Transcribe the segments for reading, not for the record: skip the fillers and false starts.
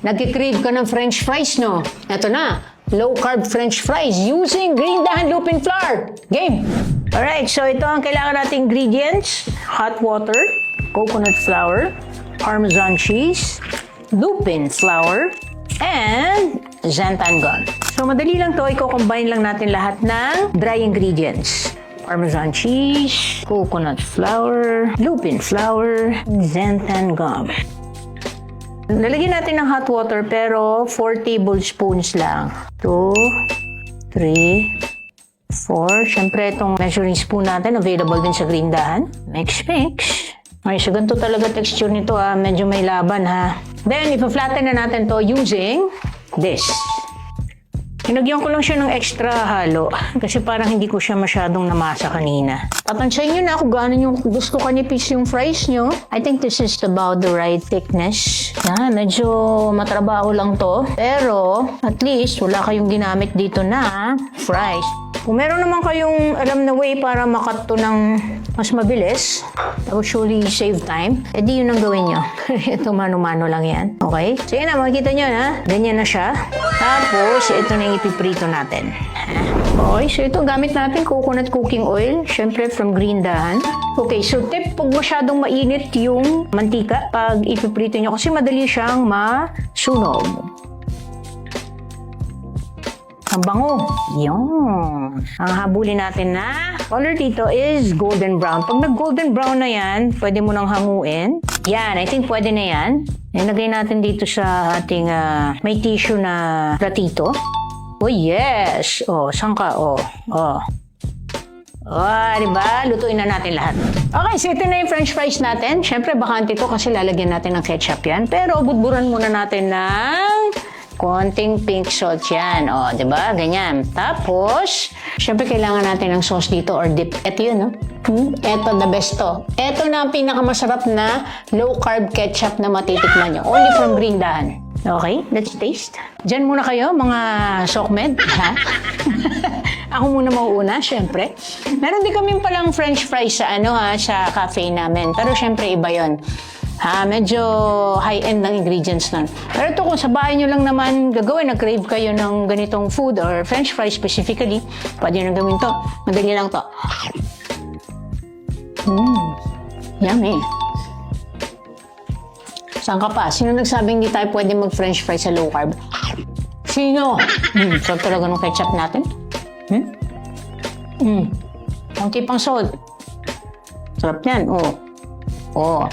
Nagkikrave ka ng french fries, no? Eto na, low-carb french fries using green dahan lupin flour. Game! Alright, so ito ang kailangan nating ingredients. Hot water, coconut flour, Parmesan cheese, lupin flour, and xanthan gum. So madali lang to, i-combine lang natin lahat ng dry ingredients. Parmesan cheese, coconut flour, lupin flour, xanthan gum. Lalagyan natin ng hot water pero 4 tablespoons lang. 2, 3, 4. Siyempre itong measuring spoon natin available din sa green dahan. Mix. Okay, so ganito talaga texture nito ha. Medyo may laban ha. Then, ipa-flatten na natin to using this. Hinagyan ko lang siya ng extra halo kasi parang hindi ko siya masyadong namasa kanina. Tatansayin nyo na kung gaano yung gusto kanipis yung fries nyo. I think this is about the right thickness. Yan, medyo matrabaho lang to. Pero, at least, wala kayong ginamit dito na fries. Kung meron naman kayong alam na way para makat to ng mas mabilis, that will surely save time, edi yun ang gawin nyo. Ito mano-mano lang yan. Okay? So yun na, makikita nyo na. Ganyan na siya. Tapos, ito na yung ipiprito natin. Okay, so ito gamit natin coconut cooking oil. Siyempre from green dahan. Okay, so tip, pag masyadong mainit yung mantika, pag ipiprito nyo, kasi madali siyang masunog. Ang bango. Yun. Ang habulin natin na color dito is golden brown. Pag nag-golden brown na yan, pwede mo nang hanguin. Yan, I think pwede na yan. Ilagay natin dito sa ating may tissue na platito. Oh, yes. Oh, saan ka? Oh. Diba? Lutuin na natin lahat. Okay, so ito na yung french fries natin. Siyempre, bakante to kasi lalagyan natin ng ketchup yan. Pero, budburan muna natin ng konting pink salt yan. O, diba? Ganyan. Tapos, syempre kailangan natin ng sauce dito or dip. Ito yun, no? Ito, the best to. Ito na ang pinakamasarap na low-carb ketchup na matitikman nyo. Only from green dahan. Okay, let's taste. Diyan muna kayo, mga sokmed. Ha? Ako muna mauuna, syempre. Meron din kami palang french fries sa, sa cafe namin. Pero syempre, iba yon. Medyo high-end ng ingredients nun. Pero ito kung sa bahay nyo lang naman gagawin, nag-crave kayo ng ganitong food or french fries specifically, pwede nyo gawin to. Madali lang to. Yummy. Saan ka pa? Sino nagsabing hindi tayo pwede mag-french fries sa low carb? Sino? Sarap talaga ng ketchup natin. Konti pang salt. Sarap yan. Oh.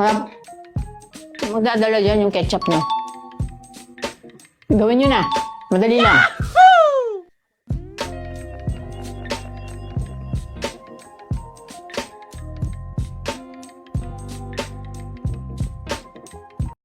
Sarap. Magdadala dyan yung ketchup nyo. Gawin nyo na. Madali lang.